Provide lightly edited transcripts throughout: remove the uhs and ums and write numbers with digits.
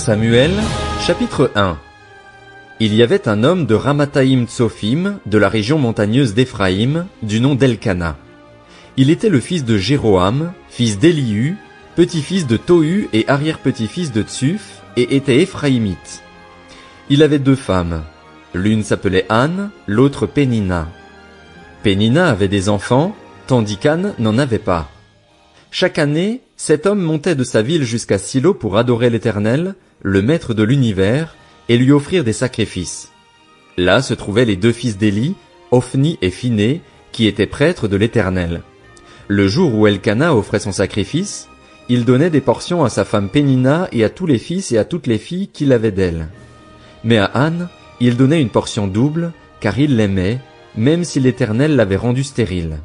Samuel, chapitre 1. Il y avait un homme de Ramathaïm Tsophim, de la région montagneuse d'Éphraïm, du nom d'Elkana. Il était le fils de Jéroham, fils d'Élihu, petit-fils de Tohu et arrière-petit-fils de Tsuf, et était éphraïmite. Il avait 2 femmes. L'une s'appelait Anne, l'autre Pénina. Pénina avait des enfants, tandis qu'Anne n'en avait pas. Chaque année, cet homme montait de sa ville jusqu'à Silo pour adorer l'Éternel, le Maître de l'univers, et lui offrir des sacrifices. Là se trouvaient les 2 fils d'Éli, Ophni et Phiné, qui étaient prêtres de l'Éternel. Le jour où Elkana offrait son sacrifice, il donnait des portions à sa femme Pénina et à tous les fils et à toutes les filles qu'il avait d'elle. Mais à Anne, il donnait une portion double, car il l'aimait, même si l'Éternel l'avait rendue stérile.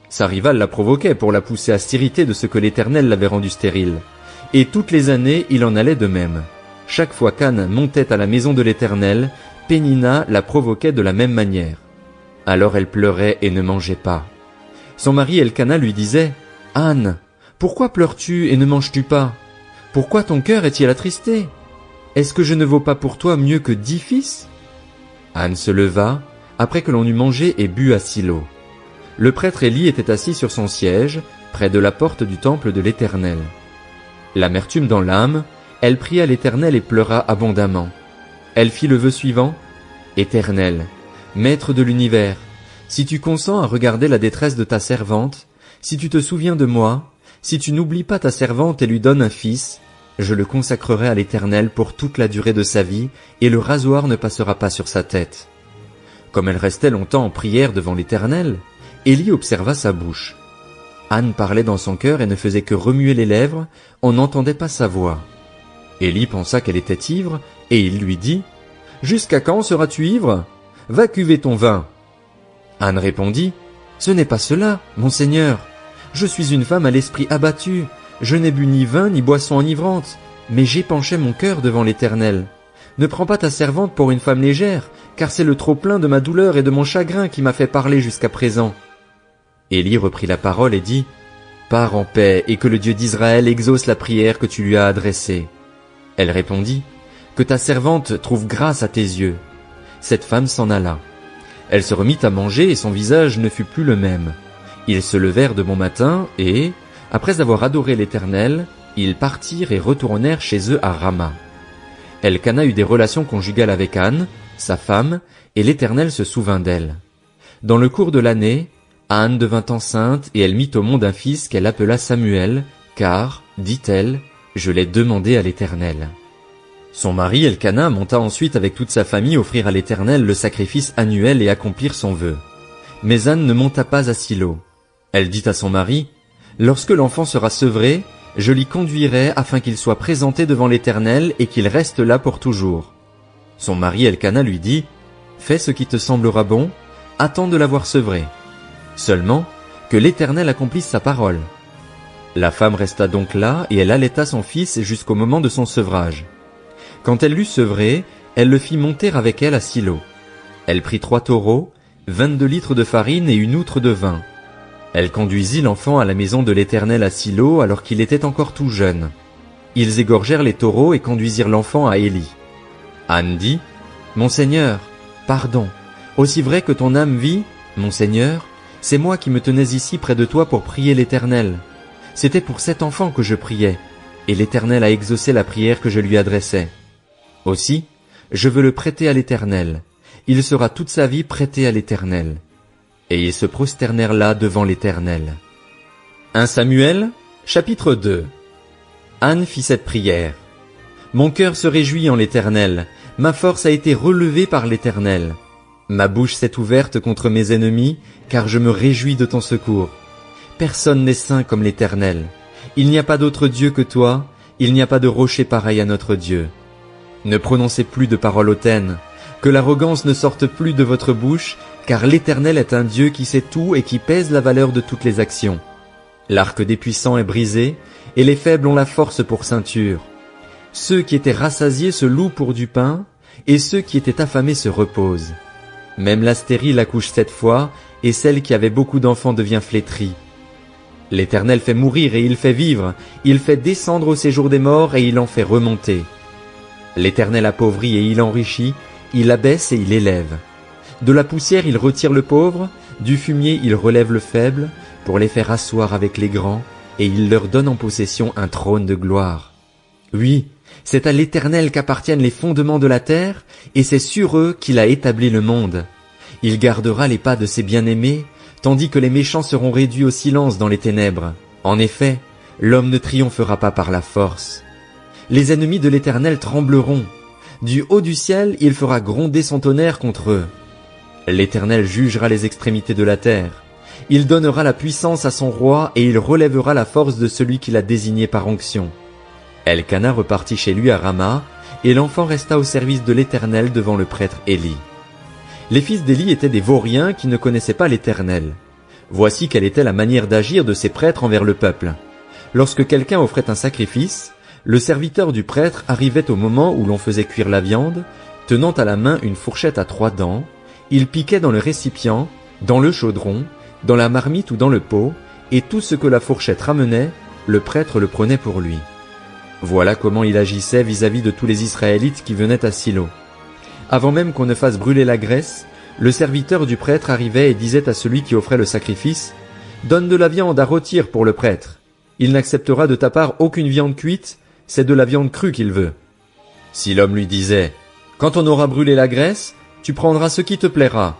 Sa rivale la provoquait pour la pousser à s'irriter de ce que l'Éternel l'avait rendue stérile. Et toutes les années, il en allait de même. Chaque fois qu'Anne montait à la maison de l'Éternel, Pénina la provoquait de la même manière. Alors elle pleurait et ne mangeait pas. Son mari Elkana lui disait, « Anne, pourquoi pleures-tu et ne manges-tu pas? Pourquoi ton cœur est-il attristé? Est-ce que je ne vaux pas pour toi mieux que 10 fils? » Anne se leva, après que l'on eut mangé et bu à Silo. Le prêtre Éli était assis sur son siège, près de la porte du temple de l'Éternel. L'amertume dans l'âme, elle pria l'Éternel et pleura abondamment. Elle fit le vœu suivant, « Éternel, Maître de l'univers, si tu consens à regarder la détresse de ta servante, si tu te souviens de moi, si tu n'oublies pas ta servante et lui donnes un fils, je le consacrerai à l'Éternel pour toute la durée de sa vie, et le rasoir ne passera pas sur sa tête. » Comme elle restait longtemps en prière devant l'Éternel, Éli observa sa bouche. Anne parlait dans son cœur et ne faisait que remuer les lèvres, on n'entendait pas sa voix. Éli pensa qu'elle était ivre, et il lui dit, « Jusqu'à quand seras-tu ivre? Va cuver ton vin. » Anne répondit, « Ce n'est pas cela, mon Seigneur. Je suis une femme à l'esprit abattu. Je n'ai bu ni vin ni boisson enivrante, mais j'épanchais mon cœur devant l'Éternel. Ne prends pas ta servante pour une femme légère, car c'est le trop-plein de ma douleur et de mon chagrin qui m'a fait parler jusqu'à présent. » Éli reprit la parole et dit, « Pars en paix et que le Dieu d'Israël exauce la prière que tu lui as adressée. » Elle répondit, « Que ta servante trouve grâce à tes yeux. » Cette femme s'en alla. Elle se remit à manger et son visage ne fut plus le même. Ils se levèrent de bon matin et, après avoir adoré l'Éternel, ils partirent et retournèrent chez eux à Rama. Elkana eut des relations conjugales avec Anne, sa femme, et l'Éternel se souvint d'elle. Dans le cours de l'année, Anne devint enceinte et elle mit au monde un fils qu'elle appela Samuel, car, dit-elle, je l'ai demandé à l'Éternel. Son mari Elkana monta ensuite avec toute sa famille offrir à l'Éternel le sacrifice annuel et accomplir son vœu. Mais Anne ne monta pas à Silo. Elle dit à son mari, « Lorsque l'enfant sera sevré, je l'y conduirai afin qu'il soit présenté devant l'Éternel et qu'il reste là pour toujours. » Son mari Elkana lui dit, « Fais ce qui te semblera bon, attends de l'avoir sevré. Seulement, que l'Éternel accomplisse sa parole. » La femme resta donc là et elle allaita son fils jusqu'au moment de son sevrage. Quand elle l'eut sevré, elle le fit monter avec elle à Silo. Elle prit 3 taureaux, 22 litres de farine et une outre de vin. Elle conduisit l'enfant à la maison de l'Éternel à Silo alors qu'il était encore tout jeune. Ils égorgèrent les taureaux et conduisirent l'enfant à Éli. Anne dit, « Mon Seigneur, pardon, aussi vrai que ton âme vit, mon Seigneur, c'est moi qui me tenais ici près de toi pour prier l'Éternel. C'était pour cet enfant que je priais, et l'Éternel a exaucé la prière que je lui adressais. Aussi, je veux le prêter à l'Éternel. Il sera toute sa vie prêté à l'Éternel. » Et ils se prosternèrent là devant l'Éternel. 1 Samuel, chapitre 2. Anne fit cette prière. « Mon cœur se réjouit en l'Éternel, ma force a été relevée par l'Éternel. Ma bouche s'est ouverte contre mes ennemis, car je me réjouis de ton secours. Personne n'est saint comme l'Éternel. Il n'y a pas d'autre Dieu que toi, il n'y a pas de rocher pareil à notre Dieu. Ne prononcez plus de paroles hautaines, que l'arrogance ne sorte plus de votre bouche, car l'Éternel est un Dieu qui sait tout et qui pèse la valeur de toutes les actions. L'arc des puissants est brisé, et les faibles ont la force pour ceinture. Ceux qui étaient rassasiés se louent pour du pain, et ceux qui étaient affamés se reposent. Même la stérile accouche 7 fois, et celle qui avait beaucoup d'enfants devient flétrie. L'Éternel fait mourir et il fait vivre, il fait descendre au séjour des morts et il en fait remonter. L'Éternel appauvrit et il enrichit, il abaisse et il élève. De la poussière il retire le pauvre, du fumier il relève le faible, pour les faire asseoir avec les grands, et il leur donne en possession un trône de gloire. Oui, c'est à l'Éternel qu'appartiennent les fondements de la terre, et c'est sur eux qu'il a établi le monde. Il gardera les pas de ses bien-aimés, tandis que les méchants seront réduits au silence dans les ténèbres. En effet, l'homme ne triomphera pas par la force. Les ennemis de l'Éternel trembleront. Du haut du ciel, il fera gronder son tonnerre contre eux. L'Éternel jugera les extrémités de la terre. Il donnera la puissance à son roi et il relèvera la force de celui qu'il a désigné par onction. Elkana repartit chez lui à Rama, et l'enfant resta au service de l'Éternel devant le prêtre Éli. Les fils d'Éli étaient des vauriens qui ne connaissaient pas l'Éternel. Voici quelle était la manière d'agir de ces prêtres envers le peuple. Lorsque quelqu'un offrait un sacrifice, le serviteur du prêtre arrivait au moment où l'on faisait cuire la viande, tenant à la main une fourchette à 3 dents, il piquait dans le récipient, dans le chaudron, dans la marmite ou dans le pot, et tout ce que la fourchette ramenait, le prêtre le prenait pour lui. Voilà comment il agissait vis-à-vis de tous les Israélites qui venaient à Silo. Avant même qu'on ne fasse brûler la graisse, le serviteur du prêtre arrivait et disait à celui qui offrait le sacrifice, « Donne de la viande à rôtir pour le prêtre. Il n'acceptera de ta part aucune viande cuite, c'est de la viande crue qu'il veut. » Si l'homme lui disait, « Quand on aura brûlé la graisse, tu prendras ce qui te plaira. »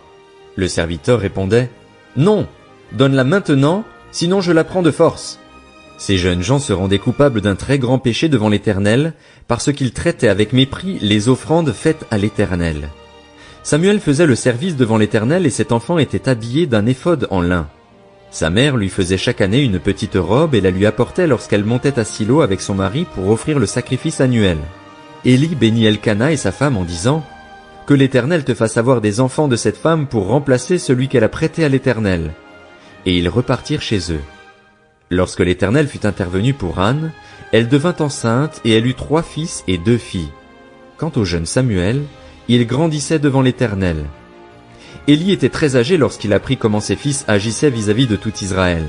Le serviteur répondait, « Non, donne-la maintenant, sinon je la prends de force. » Ces jeunes gens se rendaient coupables d'un très grand péché devant l'Éternel, parce qu'ils traitaient avec mépris les offrandes faites à l'Éternel. Samuel faisait le service devant l'Éternel et cet enfant était habillé d'un éphod en lin. Sa mère lui faisait chaque année une petite robe et la lui apportait lorsqu'elle montait à Silo avec son mari pour offrir le sacrifice annuel. Éli bénit Elkana et sa femme en disant, « Que l'Éternel te fasse avoir des enfants de cette femme pour remplacer celui qu'elle a prêté à l'Éternel. » Et ils repartirent chez eux. Lorsque l'Éternel fut intervenu pour Anne, elle devint enceinte et elle eut 3 fils et 2 filles. Quant au jeune Samuel, il grandissait devant l'Éternel. Éli était très âgé lorsqu'il apprit comment ses fils agissaient vis-à-vis de tout Israël.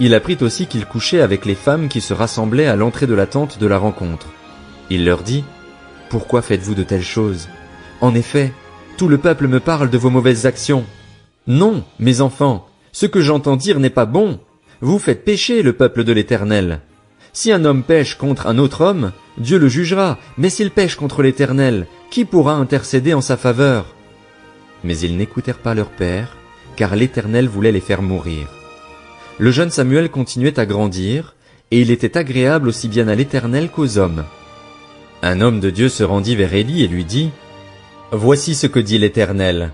Il apprit aussi qu'il couchait avec les femmes qui se rassemblaient à l'entrée de la tente de la rencontre. Il leur dit, « Pourquoi faites-vous de telles choses? En effet, tout le peuple me parle de vos mauvaises actions. Non, mes enfants, ce que j'entends dire n'est pas bon. Vous faites pécher le peuple de l'Éternel. Si un homme pêche contre un autre homme, Dieu le jugera, mais s'il pêche contre l'Éternel, qui pourra intercéder en sa faveur? » Mais ils n'écoutèrent pas leur père, car l'Éternel voulait les faire mourir. Le jeune Samuel continuait à grandir, et il était agréable aussi bien à l'Éternel qu'aux hommes. Un homme de Dieu se rendit vers Éli et lui dit, « Voici ce que dit l'Éternel.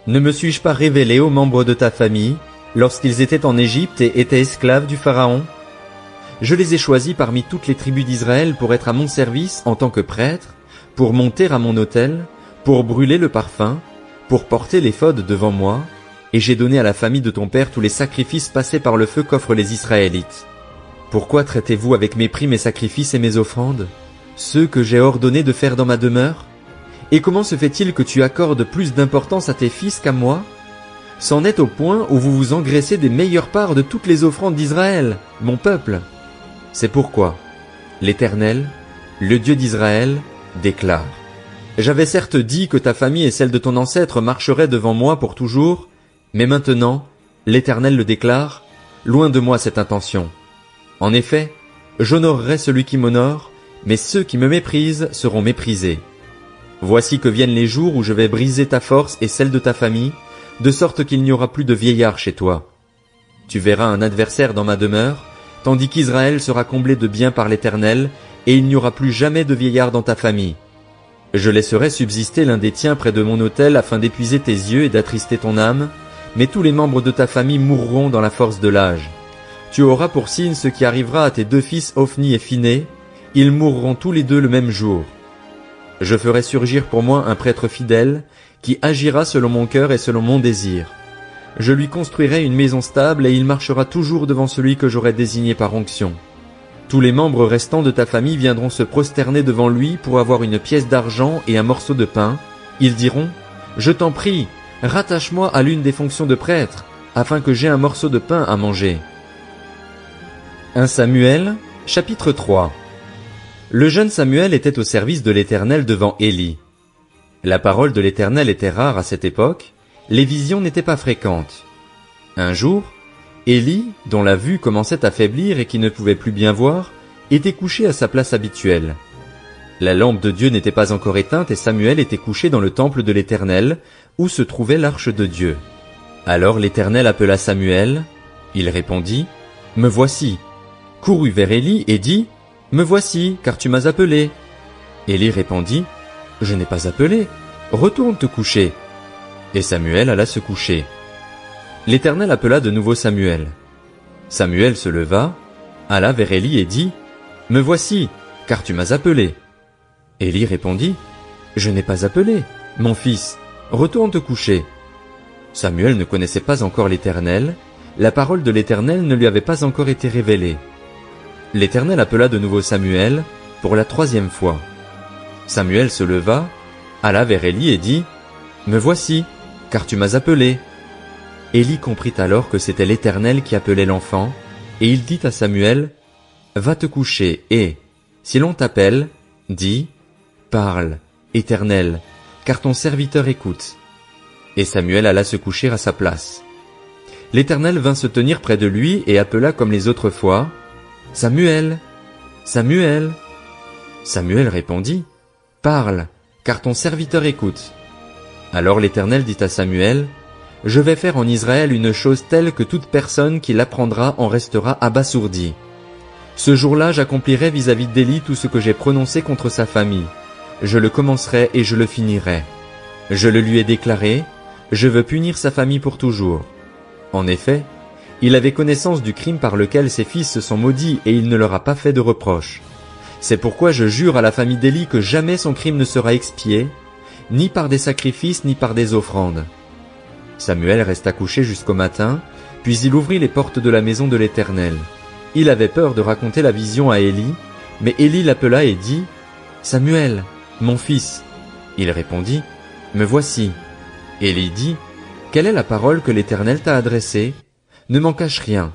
Ne me suis-je pas révélé aux membres de ta famille, lorsqu'ils étaient en Égypte et étaient esclaves du Pharaon? Je les ai choisis parmi toutes les tribus d'Israël pour être à mon service en tant que prêtre, pour monter à mon autel, pour brûler le parfum, pour porter l'éphod devant moi, et j'ai donné à la famille de ton père tous les sacrifices passés par le feu qu'offrent les Israélites. Pourquoi traitez-vous avec mépris mes sacrifices et mes offrandes, ceux que j'ai ordonné de faire dans ma demeure? Et comment se fait-il que tu accordes plus d'importance à tes fils qu'à moi? C'en est au point où vous vous engraissez des meilleures parts de toutes les offrandes d'Israël, mon peuple. C'est pourquoi l'Éternel, le Dieu d'Israël, déclare: J'avais certes dit que ta famille et celle de ton ancêtre marcheraient devant moi pour toujours, mais maintenant, l'Éternel le déclare, loin de moi cette intention. En effet, j'honorerai celui qui m'honore, mais ceux qui me méprisent seront méprisés. Voici que viennent les jours où je vais briser ta force et celle de ta famille, de sorte qu'il n'y aura plus de vieillards chez toi. Tu verras un adversaire dans ma demeure, tandis qu'Israël sera comblé de bien par l'Éternel, et il n'y aura plus jamais de vieillards dans ta famille. Je laisserai subsister l'un des tiens près de mon autel afin d'épuiser tes yeux et d'attrister ton âme, mais tous les membres de ta famille mourront dans la force de l'âge. Tu auras pour signe ce qui arrivera à tes 2 fils Ophni et Phiné, ils mourront tous les 2 le même jour. Je ferai surgir pour moi un prêtre fidèle, qui agira selon mon cœur et selon mon désir. Je lui construirai une maison stable et il marchera toujours devant celui que j'aurai désigné par onction. Tous les membres restants de ta famille viendront se prosterner devant lui pour avoir une pièce d'argent et un morceau de pain. Ils diront: Je t'en prie, rattache-moi à l'une des fonctions de prêtre, afin que j'aie un morceau de pain à manger. 1 Samuel, chapitre 3. Le jeune Samuel était au service de l'Éternel devant Élie. La parole de l'Éternel était rare à cette époque, les visions n'étaient pas fréquentes. Un jour, Élie, dont la vue commençait à faiblir et qui ne pouvait plus bien voir, était couché à sa place habituelle. La lampe de Dieu n'était pas encore éteinte et Samuel était couché dans le temple de l'Éternel, où se trouvait l'arche de Dieu. Alors l'Éternel appela Samuel. Il répondit, « Me voici » courut vers Élie et dit, « Me voici, car tu m'as appelé. » Élie répondit, « Je n'ai pas appelé, retourne te coucher. » Et Samuel alla se coucher. L'Éternel appela de nouveau Samuel. Samuel se leva, alla vers Élie et dit, « Me voici, car tu m'as appelé. » Élie répondit, « Je n'ai pas appelé, mon fils, retourne te coucher. » Samuel ne connaissait pas encore l'Éternel, la parole de l'Éternel ne lui avait pas encore été révélée. L'Éternel appela de nouveau Samuel pour la 3e fois. Samuel se leva, alla vers Élie et dit, « Me voici, car tu m'as appelé. » Élie comprit alors que c'était l'Éternel qui appelait l'enfant, et il dit à Samuel, « Va te coucher et, si l'on t'appelle, dis, « Parle, Éternel, car ton serviteur écoute. » Et Samuel alla se coucher à sa place. L'Éternel vint se tenir près de lui et appela comme les autres fois, « Samuel, Samuel. » Samuel répondit, « Parle, car ton serviteur écoute. » Alors l'Éternel dit à Samuel, « Je vais faire en Israël une chose telle que toute personne qui l'apprendra en restera abasourdie. Ce jour-là j'accomplirai vis-à-vis d'Élie tout ce que j'ai prononcé contre sa famille. Je le commencerai et je le finirai. Je le lui ai déclaré, je veux punir sa famille pour toujours. » En effet, il avait connaissance du crime par lequel ses fils se sont maudits et il ne leur a pas fait de reproche. C'est pourquoi je jure à la famille d'Élie que jamais son crime ne sera expié, ni par des sacrifices ni par des offrandes. Samuel resta couché jusqu'au matin, puis il ouvrit les portes de la maison de l'Éternel. Il avait peur de raconter la vision à Élie, mais Élie l'appela et dit, « Samuel, mon fils. » Il répondit, « Me voici. » Élie dit, « Quelle est la parole que l'Éternel t'a adressée? Ne m'en cache rien.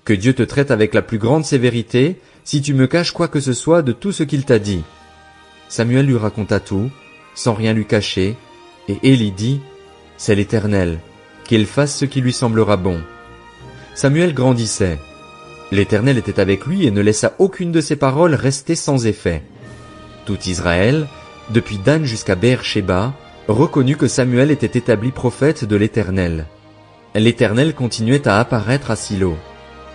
Que Dieu te traite avec la plus grande sévérité, si tu me caches quoi que ce soit de tout ce qu'il t'a dit. » Samuel lui raconta tout, sans rien lui cacher, et Élie dit, « C'est l'Éternel, qu'il fasse ce qui lui semblera bon. » Samuel grandissait. L'Éternel était avec lui et ne laissa aucune de ses paroles rester sans effet. Tout Israël, depuis Dan jusqu'à Beer-Shéba, reconnut que Samuel était établi prophète de l'Éternel. L'Éternel continuait à apparaître à Silo.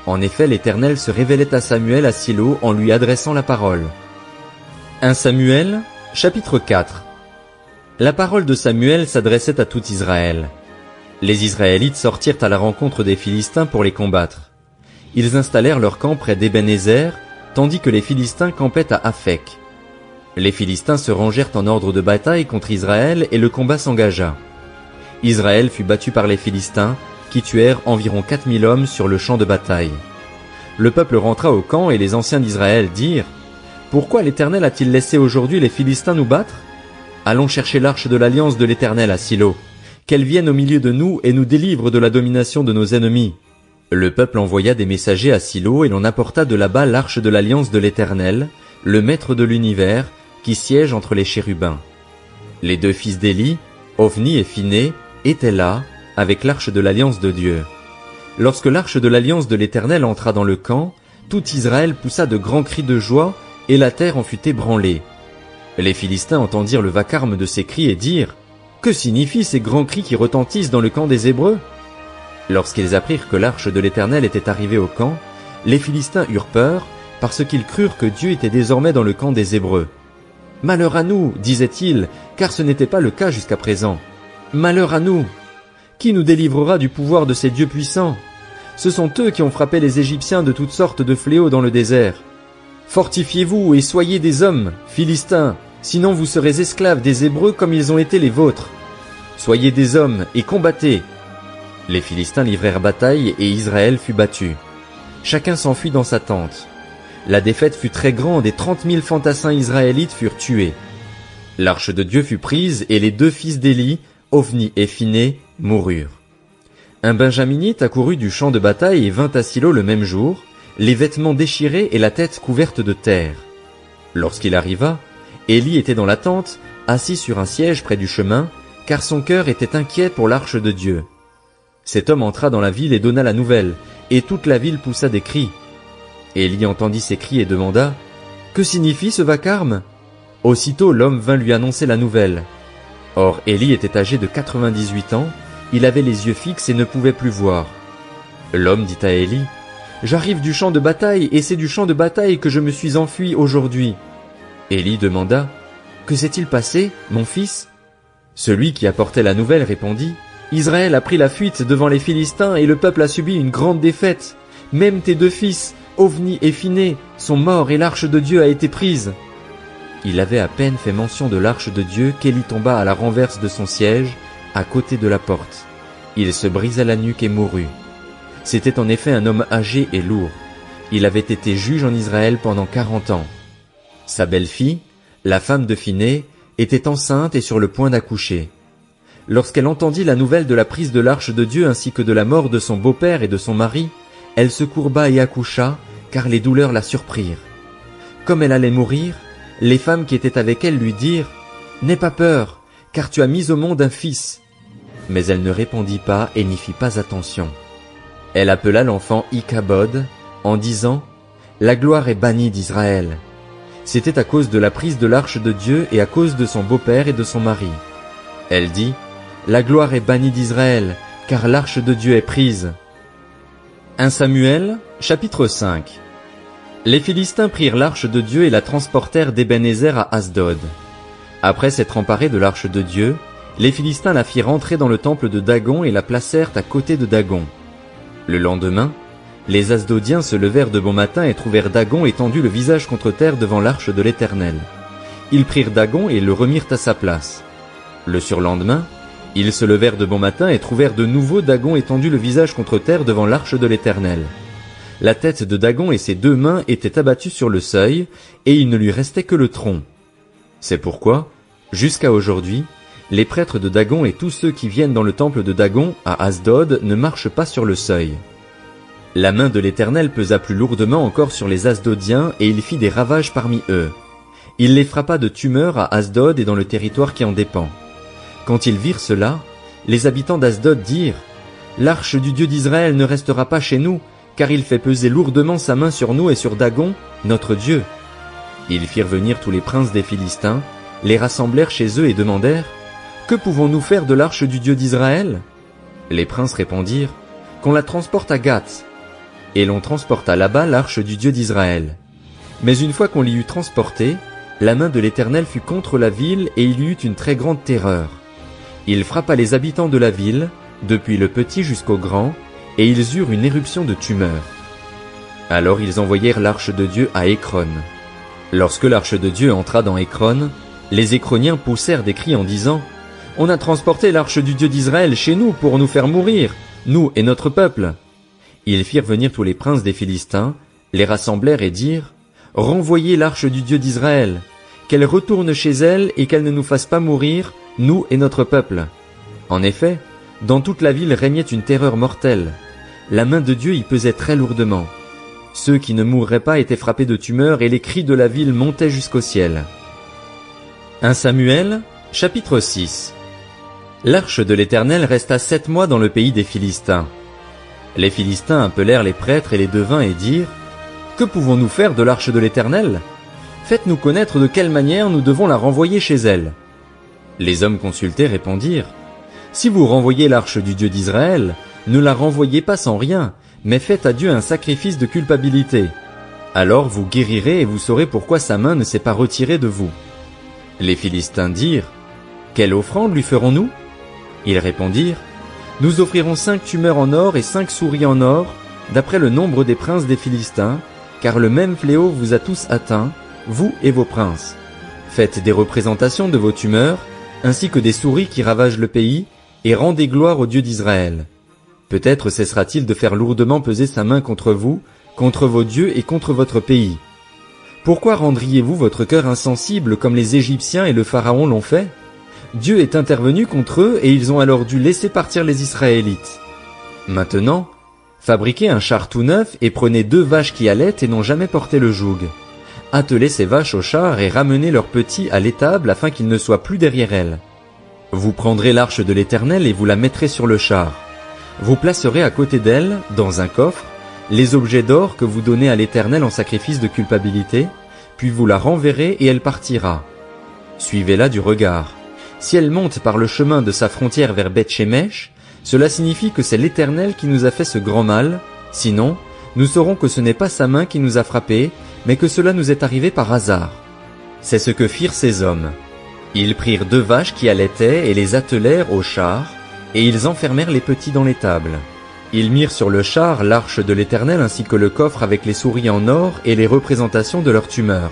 En effet, l'Éternel se révélait à Samuel à Silo en lui adressant la parole. 1 Samuel, chapitre 4. La parole de Samuel s'adressait à tout Israël. Les Israélites sortirent à la rencontre des Philistins pour les combattre. Ils installèrent leur camp près d'Ébénézer, tandis que les Philistins campaient à Aphek. Les Philistins se rangèrent en ordre de bataille contre Israël et le combat s'engagea. Israël fut battu par les Philistins, qui tuèrent environ 4000 hommes sur le champ de bataille. Le peuple rentra au camp et les anciens d'Israël dirent, « Pourquoi l'Éternel a-t-il laissé aujourd'hui les Philistins nous battre? Allons chercher l'arche de l'alliance de l'Éternel à Silo, qu'elle vienne au milieu de nous et nous délivre de la domination de nos ennemis. » Le peuple envoya des messagers à Silo et l'on apporta de là-bas l'arche de l'alliance de l'Éternel, le maître de l'univers, qui siège entre les chérubins. Les 2 fils d'Élie, Ophni et Phiné, étaient là, avec l'arche de l'alliance de Dieu. Lorsque l'arche de l'alliance de l'Éternel entra dans le camp, tout Israël poussa de grands cris de joie, et la terre en fut ébranlée. Les Philistins entendirent le vacarme de ces cris et dirent, « Que signifient ces grands cris qui retentissent dans le camp des Hébreux ?» Lorsqu'ils apprirent que l'arche de l'Éternel était arrivée au camp, les Philistins eurent peur, parce qu'ils crurent que Dieu était désormais dans le camp des Hébreux. « Malheur à nous, disaient-ils, car ce n'était pas le cas jusqu'à présent. Malheur à nous! Qui nous délivrera du pouvoir de ces dieux puissants? Ce sont eux qui ont frappé les Égyptiens de toutes sortes de fléaux dans le désert. Fortifiez-vous et soyez des hommes, Philistins, sinon vous serez esclaves des Hébreux comme ils ont été les vôtres. Soyez des hommes et combattez. » Les Philistins livrèrent bataille et Israël fut battu. Chacun s'enfuit dans sa tente. La défaite fut très grande et 30 000 fantassins israélites furent tués. L'arche de Dieu fut prise et les 2 fils d'Élie, Ophni et Phiné, moururent. Un benjaminite accourut du champ de bataille et vint à Silo le même jour, les vêtements déchirés et la tête couverte de terre. Lorsqu'il arriva, Élie était dans la tente, assis sur un siège près du chemin, car son cœur était inquiet pour l'arche de Dieu. Cet homme entra dans la ville et donna la nouvelle, et toute la ville poussa des cris. Élie entendit ces cris et demanda, « Que signifie ce vacarme ?» Aussitôt l'homme vint lui annoncer la nouvelle. Or Élie était âgé de 98 ans, il avait les yeux fixes et ne pouvait plus voir. L'homme dit à Élie, « J'arrive du champ de bataille, et c'est du champ de bataille que je me suis enfui aujourd'hui. » Élie demanda, « Que s'est-il passé, mon fils ?» Celui qui apportait la nouvelle répondit, « Israël a pris la fuite devant les Philistins et le peuple a subi une grande défaite. Même tes deux fils, Ophni et Phiné, sont morts et l'arche de Dieu a été prise. » Il avait à peine fait mention de l'arche de Dieu qu'Élie tomba à la renverse de son siège, à côté de la porte. Il se brisa la nuque et mourut. C'était en effet un homme âgé et lourd. Il avait été juge en Israël pendant 40 ans. Sa belle-fille, la femme de Phiné, était enceinte et sur le point d'accoucher. Lorsqu'elle entendit la nouvelle de la prise de l'arche de Dieu ainsi que de la mort de son beau-père et de son mari, elle se courba et accoucha, car les douleurs la surprirent. Comme elle allait mourir, les femmes qui étaient avec elle lui dirent, « N'aie pas peur, car tu as mis au monde un fils. » Mais elle ne répondit pas et n'y fit pas attention. Elle appela l'enfant Ichabod, en disant, « La gloire est bannie d'Israël. » C'était à cause de la prise de l'arche de Dieu et à cause de son beau-père et de son mari. Elle dit, « La gloire est bannie d'Israël, car l'arche de Dieu est prise. » 1 Samuel, chapitre 5. Les Philistins prirent l'arche de Dieu et la transportèrent d'Ébenézer à Asdod. Après s'être emparés de l'arche de Dieu, les Philistins la firent entrer dans le temple de Dagon et la placèrent à côté de Dagon. Le lendemain, les Asdodiens se levèrent de bon matin et trouvèrent Dagon étendu le visage contre terre devant l'arche de l'Éternel. Ils prirent Dagon et le remirent à sa place. Le surlendemain, ils se levèrent de bon matin et trouvèrent de nouveau Dagon étendu le visage contre terre devant l'arche de l'Éternel. La tête de Dagon et ses 2 mains étaient abattues sur le seuil, et il ne lui restait que le tronc. C'est pourquoi, jusqu'à aujourd'hui, les prêtres de Dagon et tous ceux qui viennent dans le temple de Dagon à Asdod ne marchent pas sur le seuil. La main de l'Éternel pesa plus lourdement encore sur les Asdodiens et il fit des ravages parmi eux. Il les frappa de tumeurs à Asdod et dans le territoire qui en dépend. Quand ils virent cela, les habitants d'Asdod dirent, « L'arche du Dieu d'Israël ne restera pas chez nous, car il fait peser lourdement sa main sur nous et sur Dagon, notre Dieu. » Ils firent venir tous les princes des Philistins, les rassemblèrent chez eux et demandèrent, « Que pouvons-nous faire de l'arche du Dieu d'Israël » Les princes répondirent, « Qu'on la transporte à Gath. » Et l'on transporta là-bas l'arche du Dieu d'Israël. Mais une fois qu'on l'y eut transportée, la main de l'Éternel fut contre la ville et il y eut une très grande terreur. Il frappa les habitants de la ville, depuis le petit jusqu'au grand, et ils eurent une éruption de tumeurs. Alors ils envoyèrent l'arche de Dieu à Écron. Lorsque l'arche de Dieu entra dans Écron, les Écroniens poussèrent des cris en disant, « On a transporté l'arche du Dieu d'Israël chez nous pour nous faire mourir, nous et notre peuple. » Ils firent venir tous les princes des Philistins, les rassemblèrent et dirent, « Renvoyez l'arche du Dieu d'Israël, qu'elle retourne chez elle et qu'elle ne nous fasse pas mourir, nous et notre peuple. » En effet, dans toute la ville régnait une terreur mortelle. La main de Dieu y pesait très lourdement. Ceux qui ne mourraient pas étaient frappés de tumeurs et les cris de la ville montaient jusqu'au ciel. 1 Samuel, chapitre 6. L'arche de l'Éternel resta 7 mois dans le pays des Philistins. Les Philistins appelèrent les prêtres et les devins et dirent, « Que pouvons-nous faire de l'arche de l'Éternel ? Faites-nous connaître de quelle manière nous devons la renvoyer chez elle. » Les hommes consultés répondirent, « Si vous renvoyez l'arche du Dieu d'Israël, ne la renvoyez pas sans rien, mais faites à Dieu un sacrifice de culpabilité. Alors vous guérirez et vous saurez pourquoi sa main ne s'est pas retirée de vous. » Les Philistins dirent, « Quelle offrande lui ferons-nous » Ils répondirent, « Nous offrirons 5 tumeurs en or et 5 souris en or, d'après le nombre des princes des Philistins, car le même fléau vous a tous atteints, vous et vos princes. Faites des représentations de vos tumeurs, ainsi que des souris qui ravagent le pays, et rendez gloire au Dieu d'Israël. Peut-être cessera-t-il de faire lourdement peser sa main contre vous, contre vos dieux et contre votre pays. Pourquoi rendriez-vous votre cœur insensible comme les Égyptiens et le Pharaon l'ont fait ? Dieu est intervenu contre eux et ils ont alors dû laisser partir les Israélites. Maintenant, fabriquez un char tout neuf et prenez 2 vaches qui allaitent et n'ont jamais porté le joug. attelez ces vaches au char et ramenez leurs petits à l'étable afin qu'ils ne soient plus derrière elles. Vous prendrez l'arche de l'Éternel et vous la mettrez sur le char. Vous placerez à côté d'elle, dans un coffre, les objets d'or que vous donnez à l'Éternel en sacrifice de culpabilité, puis vous la renverrez et elle partira. Suivez-la du regard. Si elle monte par le chemin de sa frontière vers Beth-Shemesh, cela signifie que c'est l'Éternel qui nous a fait ce grand mal, sinon, nous saurons que ce n'est pas sa main qui nous a frappés, mais que cela nous est arrivé par hasard. C'est ce que firent ces hommes. Ils prirent 2 vaches qui allaitaient et les attelèrent au char, et ils enfermèrent les petits dans l'étable. Ils mirent sur le char l'arche de l'Éternel ainsi que le coffre avec les souris en or et les représentations de leur tumeur.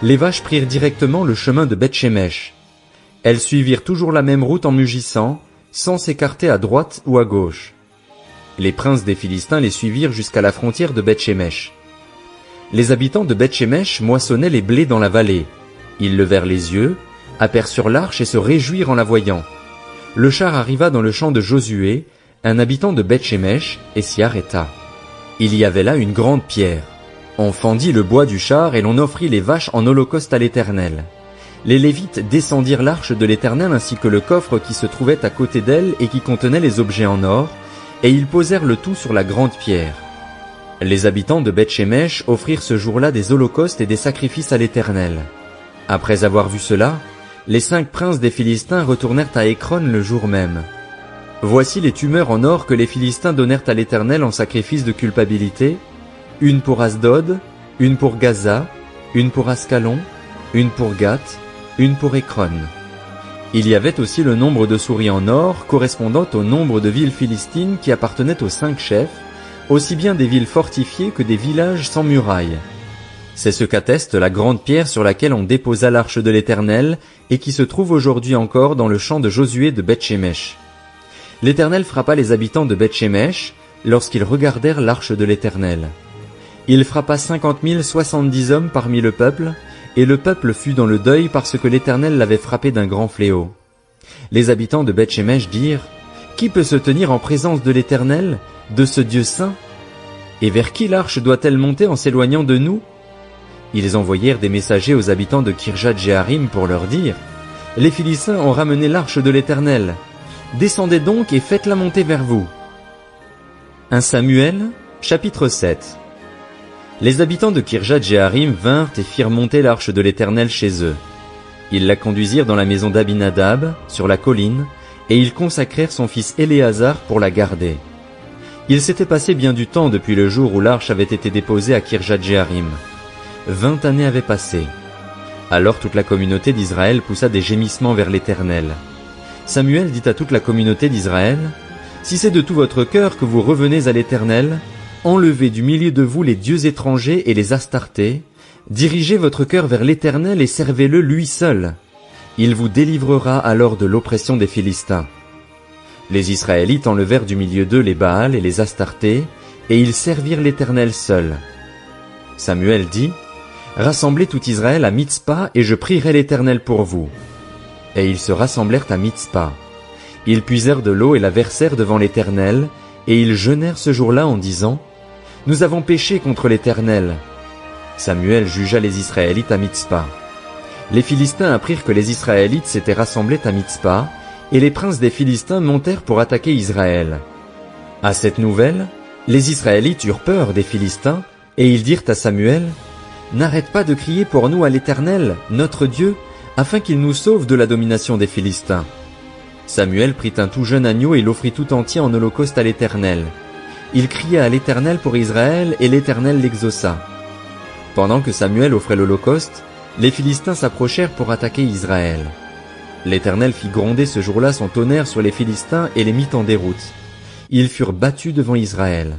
Les vaches prirent directement le chemin de Beth-Shemesh. Elles suivirent toujours la même route en mugissant, sans s'écarter à droite ou à gauche. Les princes des Philistins les suivirent jusqu'à la frontière de Beth-Shemesh. Les habitants de Beth-Shemesh moissonnaient les blés dans la vallée. Ils levèrent les yeux, aperçurent l'arche et se réjouirent en la voyant. Le char arriva dans le champ de Josué, un habitant de Beth-Shemesh, et s'y arrêta. Il y avait là une grande pierre. On fendit le bois du char et l'on offrit les vaches en holocauste à l'Éternel. Les Lévites descendirent l'arche de l'Éternel ainsi que le coffre qui se trouvait à côté d'elle et qui contenait les objets en or, et ils posèrent le tout sur la grande pierre. Les habitants de Beth-Shemesh offrirent ce jour-là des holocaustes et des sacrifices à l'Éternel. Après avoir vu cela, les 5 princes des Philistins retournèrent à Écron le jour même. Voici les tumeurs en or que les Philistins donnèrent à l'Éternel en sacrifice de culpabilité, une pour Asdod, une pour Gaza, une pour Ascalon, une pour Gath, une pour Écron. Il y avait aussi le nombre de souris en or correspondant au nombre de villes philistines qui appartenaient aux 5 chefs, aussi bien des villes fortifiées que des villages sans murailles. C'est ce qu'atteste la grande pierre sur laquelle on déposa l'arche de l'Éternel et qui se trouve aujourd'hui encore dans le champ de Josué de Beth-Shemesh. L'Éternel frappa les habitants de Beth-Shemesh lorsqu'ils regardèrent l'arche de l'Éternel. Il frappa 50 070 hommes parmi le peuple, et le peuple fut dans le deuil parce que l'Éternel l'avait frappé d'un grand fléau. Les habitants de Beth-Shemesh dirent: « Qui peut se tenir en présence de l'Éternel, de ce Dieu saint? Et vers qui l'arche doit-elle monter en s'éloignant de nous ?» Ils envoyèrent des messagers aux habitants de Kirjat-Jéarim pour leur dire: « Les Philistins ont ramené l'arche de l'Éternel. Descendez donc et faites-la monter vers vous. » 1 Samuel, chapitre 7. Les habitants de Kirjat-Jéarim vinrent et firent monter l'arche de l'Éternel chez eux. Ils la conduisirent dans la maison d'Abinadab, sur la colline, et ils consacrèrent son fils Éléazar pour la garder. Il s'était passé bien du temps depuis le jour où l'arche avait été déposée à Kirjat-Jéarim. 20 années avaient passé. Alors toute la communauté d'Israël poussa des gémissements vers l'Éternel. Samuel dit à toute la communauté d'Israël: « Si c'est de tout votre cœur que vous revenez à l'Éternel, enlevez du milieu de vous les dieux étrangers et les Astartés, dirigez votre cœur vers l'Éternel et servez-le lui seul. Il vous délivrera alors de l'oppression des Philistins. » Les Israélites enlevèrent du milieu d'eux les Baals et les Astartés, et ils servirent l'Éternel seul. Samuel dit: « Rassemblez tout Israël à Mitzpa, et je prierai l'Éternel pour vous. » Et ils se rassemblèrent à Mitzpa. Ils puisèrent de l'eau et la versèrent devant l'Éternel, et ils jeûnèrent ce jour-là en disant: « Nous avons péché contre l'Éternel. » Samuel jugea les Israélites à Mitzpa. Les Philistins apprirent que les Israélites s'étaient rassemblés à Mitzpa, et les princes des Philistins montèrent pour attaquer Israël. À cette nouvelle, les Israélites eurent peur des Philistins, et ils dirent à Samuel: « N'arrête pas de crier pour nous à l'Éternel, notre Dieu, afin qu'il nous sauve de la domination des Philistins. » Samuel prit un tout jeune agneau et l'offrit tout entier en holocauste à l'Éternel. Il cria à l'Éternel pour Israël, et l'Éternel l'exauça. Pendant que Samuel offrait l'holocauste, les Philistins s'approchèrent pour attaquer Israël. L'Éternel fit gronder ce jour-là son tonnerre sur les Philistins et les mit en déroute. Ils furent battus devant Israël.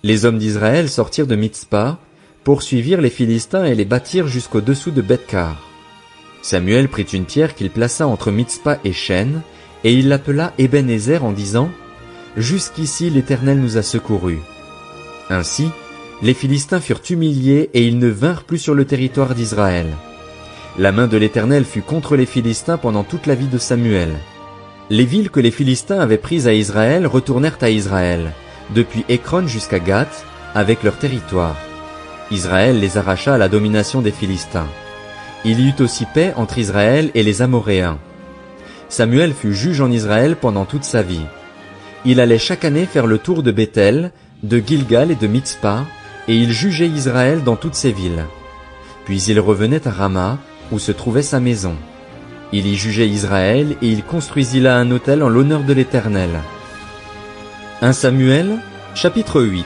Les hommes d'Israël sortirent de Mitzpa, poursuivirent les Philistins et les battirent jusqu'au-dessous de Beth-Kar. Samuel prit une pierre qu'il plaça entre Mitzpa et Shen, et il l'appela Ébenezer en disant: « Jusqu'ici l'Éternel nous a secourus. » Ainsi, les Philistins furent humiliés et ils ne vinrent plus sur le territoire d'Israël. La main de l'Éternel fut contre les Philistins pendant toute la vie de Samuel. Les villes que les Philistins avaient prises à Israël retournèrent à Israël, depuis Écron jusqu'à Gath, avec leur territoire. Israël les arracha à la domination des Philistins. Il y eut aussi paix entre Israël et les Amoréens. Samuel fut juge en Israël pendant toute sa vie. Il allait chaque année faire le tour de Béthel, de Gilgal et de Mitzpa, et il jugeait Israël dans toutes ses villes. Puis il revenait à Rama, où se trouvait sa maison. Il y jugeait Israël et il construisit là un autel en l'honneur de l'Éternel. 1 Samuel, chapitre 8.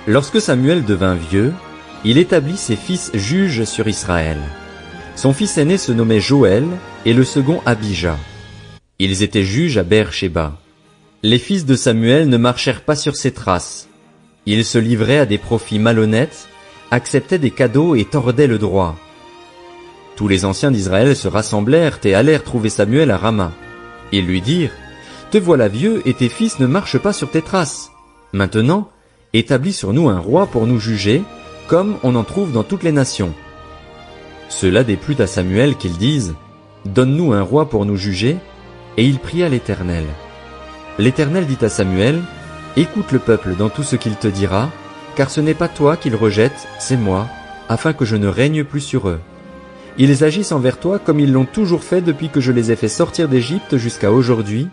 Lorsque Samuel devint vieux, il établit ses fils juges sur Israël. Son fils aîné se nommait Joël et le second Abijah. Ils étaient juges à Beer-Shéba. Les fils de Samuel ne marchèrent pas sur ses traces. Ils se livraient à des profits malhonnêtes, acceptaient des cadeaux et tordaient le droit. Tous les anciens d'Israël se rassemblèrent et allèrent trouver Samuel à Rama. Ils lui dirent: « Te voilà vieux et tes fils ne marchent pas sur tes traces. Maintenant, établis sur nous un roi pour nous juger, comme on en trouve dans toutes les nations. » Cela déplut à Samuel qu'il dise: « Donne-nous un roi pour nous juger. » Et il pria l'Éternel. L'Éternel dit à Samuel: « Écoute le peuple dans tout ce qu'il te dira, car ce n'est pas toi qu'ils rejettent, c'est moi, afin que je ne règne plus sur eux. Ils agissent envers toi comme ils l'ont toujours fait depuis que je les ai fait sortir d'Égypte jusqu'à aujourd'hui.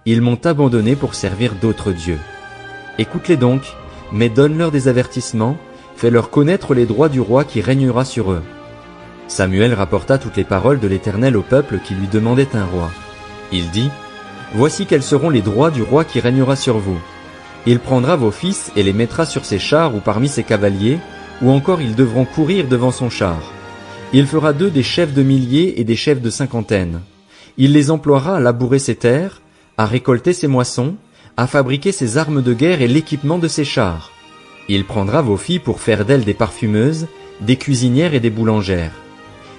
Ils m'ont abandonné pour servir d'autres dieux. Écoute-les donc, mais donne-leur des avertissements, fais-leur connaître les droits du roi qui régnera sur eux. » Samuel rapporta toutes les paroles de l'Éternel au peuple qui lui demandait un roi. Il dit: « Voici quels seront les droits du roi qui régnera sur vous. Il prendra vos fils et les mettra sur ses chars ou parmi ses cavaliers, ou encore ils devront courir devant son char. Il fera d'eux des chefs de milliers et des chefs de cinquantaines. Il les emploiera à labourer ses terres, à récolter ses moissons, à fabriquer ses armes de guerre et l'équipement de ses chars. Il prendra vos filles pour faire d'elles des parfumeuses, des cuisinières et des boulangères.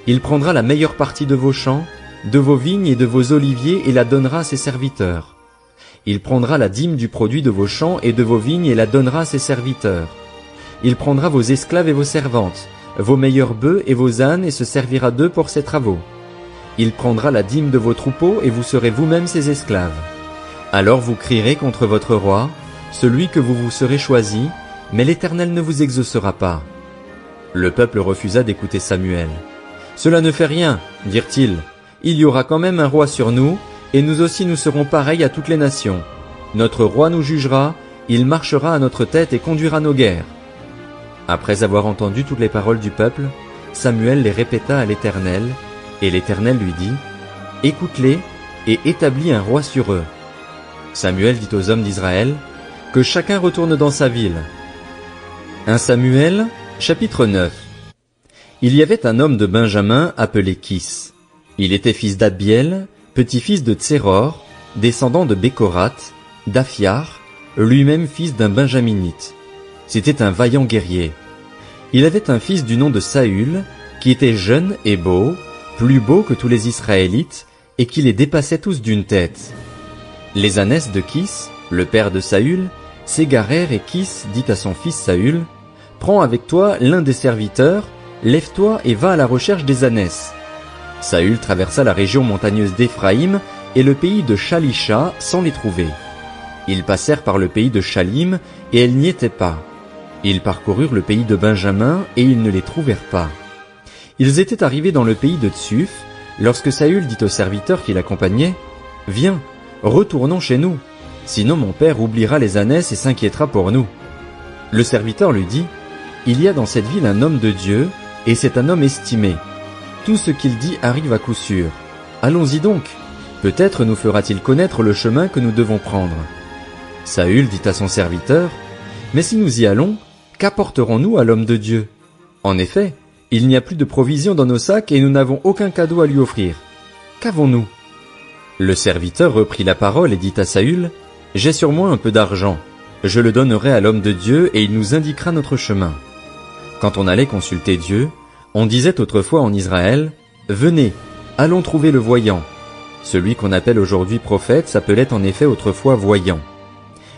Il prendra la meilleure partie de vos champs, de vos vignes et de vos oliviers et la donnera à ses serviteurs. Il prendra la dîme du produit de vos champs et de vos vignes et la donnera à ses serviteurs. Il prendra vos esclaves et vos servantes, vos meilleurs bœufs et vos ânes et se servira d'eux pour ses travaux. Il prendra la dîme de vos troupeaux et vous serez vous-même ses esclaves. Alors vous crierez contre votre roi, celui que vous vous serez choisi, mais l'Éternel ne vous exaucera pas. » Le peuple refusa d'écouter Samuel. « Cela ne fait rien, dirent-ils. Il y aura quand même un roi sur nous, et nous aussi nous serons pareils à toutes les nations. Notre roi nous jugera, il marchera à notre tête et conduira nos guerres. » Après avoir entendu toutes les paroles du peuple, Samuel les répéta à l'Éternel, et l'Éternel lui dit: « Écoute-les, et établis un roi sur eux. » Samuel dit aux hommes d'Israël: « Que chacun retourne dans sa ville. » 1 Samuel, chapitre 9. Il y avait un homme de Benjamin appelé Kis. Il était fils d'Abiel, petit-fils de Tséror, descendant de Bécorat, d'Aphiar, lui-même fils d'un benjaminite. C'était un vaillant guerrier. Il avait un fils du nom de Saül, qui était jeune et beau, plus beau que tous les Israélites, et qui les dépassait tous d'une tête. Les ânesses de Kis, le père de Saül, s'égarèrent et Kis dit à son fils Saül: « Prends avec toi l'un des serviteurs, lève-toi et va à la recherche des ânesses. » Saül traversa la région montagneuse d'Éphraïm et le pays de Shalisha sans les trouver. Ils passèrent par le pays de Shalim et elles n'y étaient pas. Ils parcoururent le pays de Benjamin et ils ne les trouvèrent pas. Ils étaient arrivés dans le pays de Tsuf lorsque Saül dit au serviteur qui l'accompagnait: « Viens, retournons chez nous, sinon mon père oubliera les ânesses et s'inquiétera pour nous. » Le serviteur lui dit: « Il y a dans cette ville un homme de Dieu, et c'est un homme estimé. Tout ce qu'il dit arrive à coup sûr. Allons-y donc. Peut-être nous fera-t-il connaître le chemin que nous devons prendre. » Saül dit à son serviteur: « Mais si nous y allons, qu'apporterons-nous à l'homme de Dieu? En effet, il n'y a plus de provisions dans nos sacs et nous n'avons aucun cadeau à lui offrir. Qu'avons-nous » Le serviteur reprit la parole et dit à Saül: « J'ai sur moi un peu d'argent. Je le donnerai à l'homme de Dieu et il nous indiquera notre chemin. » Quand on allait consulter Dieu, on disait autrefois en Israël: « Venez, allons trouver le voyant. » Celui qu'on appelle aujourd'hui prophète s'appelait en effet autrefois voyant.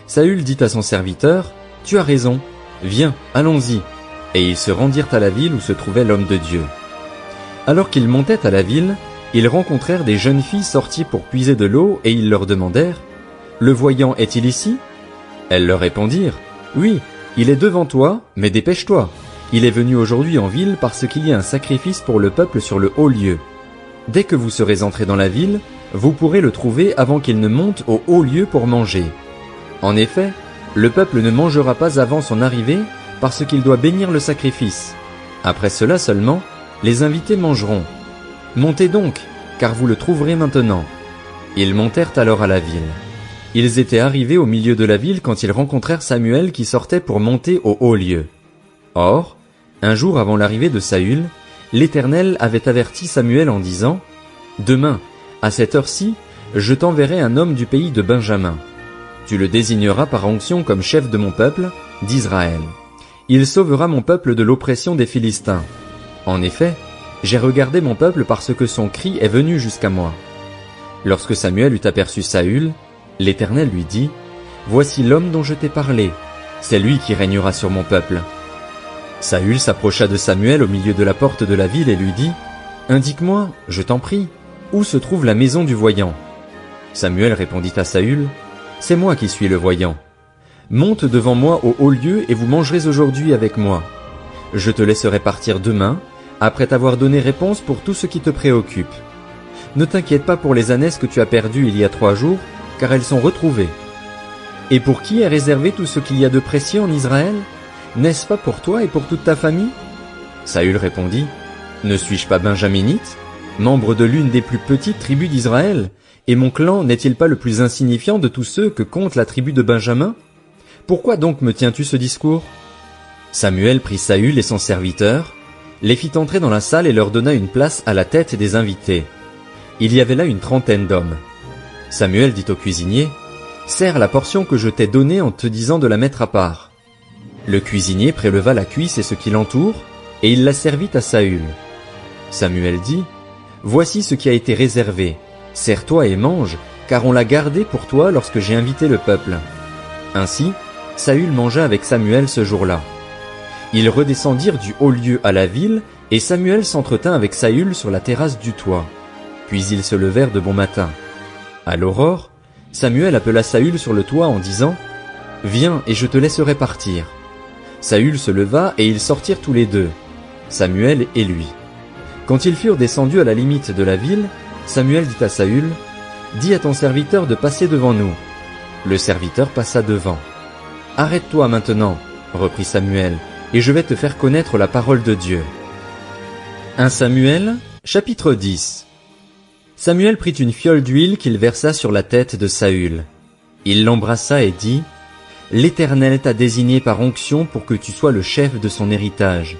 Saül dit à son serviteur: « Tu as raison, viens, allons-y. » Et ils se rendirent à la ville où se trouvait l'homme de Dieu. Alors qu'ils montaient à la ville, ils rencontrèrent des jeunes filles sorties pour puiser de l'eau et ils leur demandèrent: « Le voyant est-il ici ?» Elles leur répondirent: « Oui, il est devant toi, mais dépêche-toi. Il est venu aujourd'hui en ville parce qu'il y a un sacrifice pour le peuple sur le haut lieu. Dès que vous serez entrés dans la ville, vous pourrez le trouver avant qu'il ne monte au haut lieu pour manger. En effet, le peuple ne mangera pas avant son arrivée parce qu'il doit bénir le sacrifice. Après cela seulement, les invités mangeront. Montez donc, car vous le trouverez maintenant. » Ils montèrent alors à la ville. Ils étaient arrivés au milieu de la ville quand ils rencontrèrent Samuel qui sortait pour monter au haut lieu. Or, un jour avant l'arrivée de Saül, l'Éternel avait averti Samuel en disant « Demain, à cette heure-ci, je t'enverrai un homme du pays de Benjamin. Tu le désigneras par onction comme chef de mon peuple, d'Israël. Il sauvera mon peuple de l'oppression des Philistins. En effet, j'ai regardé mon peuple parce que son cri est venu jusqu'à moi. » Lorsque Samuel eut aperçu Saül, l'Éternel lui dit « Voici l'homme dont je t'ai parlé, c'est lui qui régnera sur mon peuple. » Saül s'approcha de Samuel au milieu de la porte de la ville et lui dit « Indique-moi, je t'en prie, où se trouve la maison du voyant ?» Samuel répondit à Saül « C'est moi qui suis le voyant. Monte devant moi au haut lieu et vous mangerez aujourd'hui avec moi. Je te laisserai partir demain, après t'avoir donné réponse pour tout ce qui te préoccupe. Ne t'inquiète pas pour les ânesses que tu as perdues il y a 3 jours, car elles sont retrouvées. Et pour qui est réservé tout ce qu'il y a de précieux en Israël? N'est-ce pas pour toi et pour toute ta famille? » Saül répondit « Ne suis-je pas benjaminite, membre de l'une des plus petites tribus d'Israël, et mon clan n'est-il pas le plus insignifiant de tous ceux que compte la tribu de Benjamin? Pourquoi donc me tiens-tu ce discours ?» Samuel prit Saül et son serviteur, les fit entrer dans la salle et leur donna une place à la tête des invités. Il y avait là une 30aine d'hommes. Samuel dit au cuisinier « Sers la portion que je t'ai donnée en te disant de la mettre à part. » Le cuisinier préleva la cuisse et ce qui l'entoure, et il la servit à Saül. Samuel dit « Voici ce qui a été réservé. Sers-toi et mange, car on l'a gardé pour toi lorsque j'ai invité le peuple. » Ainsi, Saül mangea avec Samuel ce jour-là. Ils redescendirent du haut lieu à la ville, et Samuel s'entretint avec Saül sur la terrasse du toit. Puis ils se levèrent de bon matin. À l'aurore, Samuel appela Saül sur le toit en disant « Viens et je te laisserai partir. » Saül se leva et ils sortirent tous les deux, Samuel et lui. Quand ils furent descendus à la limite de la ville, Samuel dit à Saül « Dis à ton serviteur de passer devant nous. » Le serviteur passa devant. « Arrête-toi maintenant, reprit Samuel, et je vais te faire connaître la parole de Dieu. » 1 Samuel, chapitre 10. Samuel prit une fiole d'huile qu'il versa sur la tête de Saül. Il l'embrassa et dit « L'Éternel t'a désigné par onction pour que tu sois le chef de son héritage.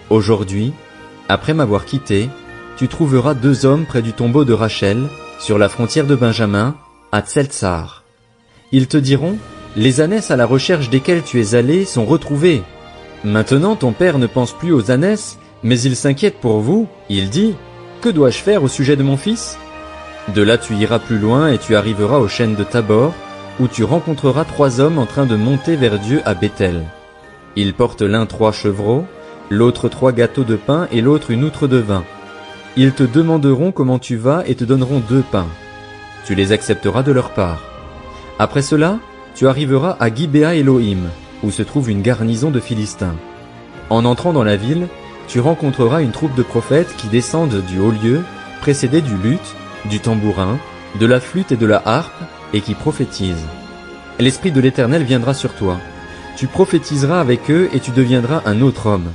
Aujourd'hui, après m'avoir quitté, tu trouveras 2 hommes près du tombeau de Rachel, sur la frontière de Benjamin, à Tseltsar. Ils te diront « Les ânesses à la recherche desquelles tu es allé sont retrouvées. Maintenant ton père ne pense plus aux ânesses, mais il s'inquiète pour vous. Il dit « Que dois-je faire au sujet de mon fils ?» De là tu iras plus loin et tu arriveras aux chênes de Tabor, où tu rencontreras 3 hommes en train de monter vers Dieu à Béthel. Ils portent l'un 3 chevreaux, l'autre 3 gâteaux de pain et l'autre une outre de vin. Ils te demanderont comment tu vas et te donneront 2 pains. Tu les accepteras de leur part. Après cela, tu arriveras à Gibéa Elohim, où se trouve une garnison de Philistins. En entrant dans la ville, tu rencontreras une troupe de prophètes qui descendent du haut lieu, précédés du luth, du tambourin, de la flûte et de la harpe, et qui prophétisent. L'Esprit de l'Éternel viendra sur toi. Tu prophétiseras avec eux et tu deviendras un autre homme.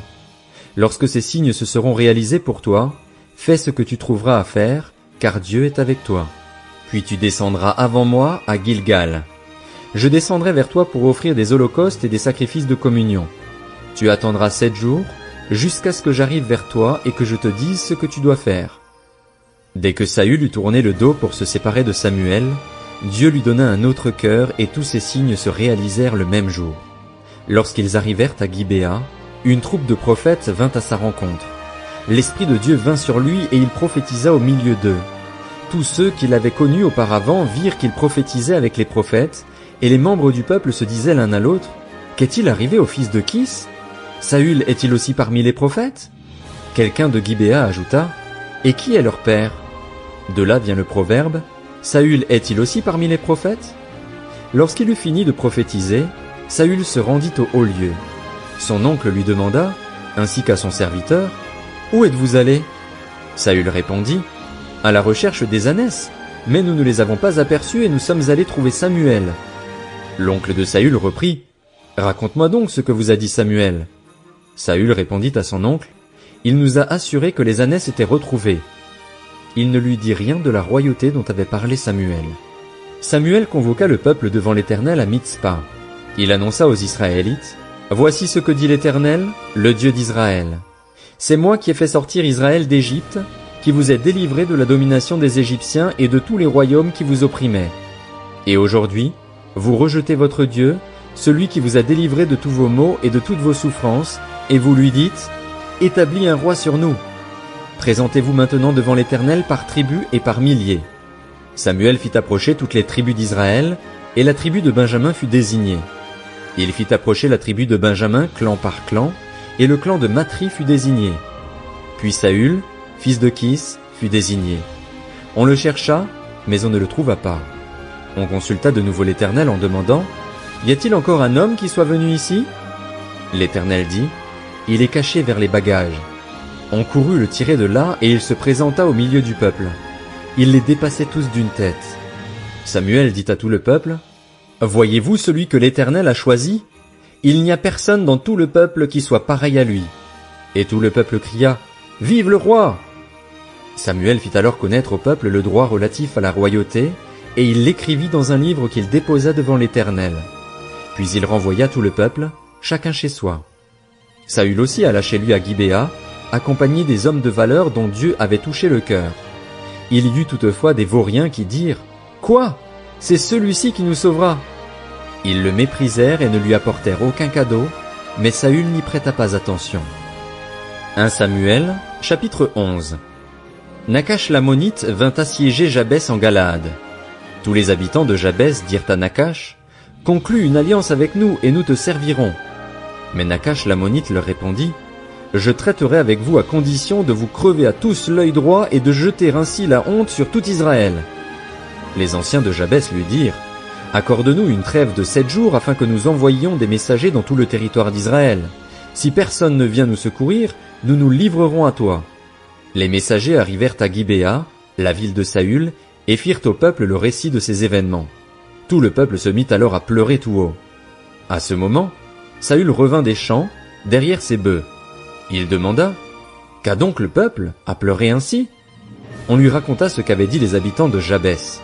Lorsque ces signes se seront réalisés pour toi, fais ce que tu trouveras à faire, car Dieu est avec toi. Puis tu descendras avant moi à Gilgal. Je descendrai vers toi pour offrir des holocaustes et des sacrifices de communion. Tu attendras 7 jours, jusqu'à ce que j'arrive vers toi et que je te dise ce que tu dois faire. » Dès que Saül eut tourné le dos pour se séparer de Samuel, Dieu lui donna un autre cœur et tous ces signes se réalisèrent le même jour. Lorsqu'ils arrivèrent à Gibéa, une troupe de prophètes vint à sa rencontre. L'Esprit de Dieu vint sur lui et il prophétisa au milieu d'eux. Tous ceux qui l'avaient connu auparavant virent qu'il prophétisait avec les prophètes, et les membres du peuple se disaient l'un à l'autre, « Qu'est-il arrivé au fils de Kis? Saül est-il aussi parmi les prophètes ?» Quelqu'un de Gibéa ajouta, « Et qui est leur père ?» De là vient le proverbe, « Saül est-il aussi parmi les prophètes ?» Lorsqu'il eut fini de prophétiser, Saül se rendit au haut lieu. Son oncle lui demanda, « ainsi qu'à son serviteur, où êtes-vous allés? Saül répondit, à la recherche des ânesses, mais nous ne les avons pas aperçus et nous sommes allés trouver Samuel. L'oncle de Saül reprit, raconte-moi donc ce que vous a dit Samuel. Saül répondit à son oncle, il nous a assuré que les ânesses étaient retrouvées. Il ne lui dit rien de la royauté dont avait parlé Samuel. Samuel convoqua le peuple devant l'Éternel à Mitzpa. Il annonça aux Israélites, voici ce que dit l'Éternel, le Dieu d'Israël. C'est moi qui ai fait sortir Israël d'Égypte, qui vous ai délivré de la domination des Égyptiens et de tous les royaumes qui vous opprimaient. Et aujourd'hui, vous rejetez votre Dieu, celui qui vous a délivré de tous vos maux et de toutes vos souffrances, et vous lui dites, établis un roi sur nous. Présentez-vous maintenant devant l'Éternel par tribus et par milliers. Samuel fit approcher toutes les tribus d'Israël, et la tribu de Benjamin fut désignée. Il fit approcher la tribu de Benjamin clan par clan, et le clan de Matri fut désigné. Puis Saül, fils de Kis, fut désigné. On le chercha, mais on ne le trouva pas. On consulta de nouveau l'Éternel en demandant, y a-t-il encore un homme qui soit venu ici? L'Éternel dit, il est caché vers les bagages. On courut le tirer de là, et il se présenta au milieu du peuple. Il les dépassait tous d'une tête. Samuel dit à tout le peuple, voyez-vous celui que l'Éternel a choisi? Il n'y a personne dans tout le peuple qui soit pareil à lui. Et tout le peuple cria, vive le roi! Samuel fit alors connaître au peuple le droit relatif à la royauté, et il l'écrivit dans un livre qu'il déposa devant l'Éternel. Puis il renvoya tout le peuple, chacun chez soi. Saül aussi alla chez lui à Gibéa, accompagné des hommes de valeur dont Dieu avait touché le cœur. Il y eut toutefois des vauriens qui dirent, quoi? C'est celui-ci qui nous sauvera. Ils le méprisèrent et ne lui apportèrent aucun cadeau, mais Saül n'y prêta pas attention. 1 Samuel, chapitre 11. Nachash l'ammonite vint assiéger Jabès en Galaad. Tous les habitants de Jabès dirent à Nachash, conclus une alliance avec nous et nous te servirons. Mais Nachash l'ammonite leur répondit, je traiterai avec vous à condition de vous crever à tous l'œil droit et de jeter ainsi la honte sur tout Israël. Les anciens de Jabès lui dirent, accorde-nous une trêve de 7 jours afin que nous envoyions des messagers dans tout le territoire d'Israël. Si personne ne vient nous secourir, nous nous livrerons à toi. Les messagers arrivèrent à Gibéa, la ville de Saül, et firent au peuple le récit de ces événements. Tout le peuple se mit alors à pleurer tout haut. À ce moment, Saül revint des champs, derrière ses bœufs. Il demanda, qu'a donc le peuple à pleurer ainsi? On lui raconta ce qu'avaient dit les habitants de Jabès.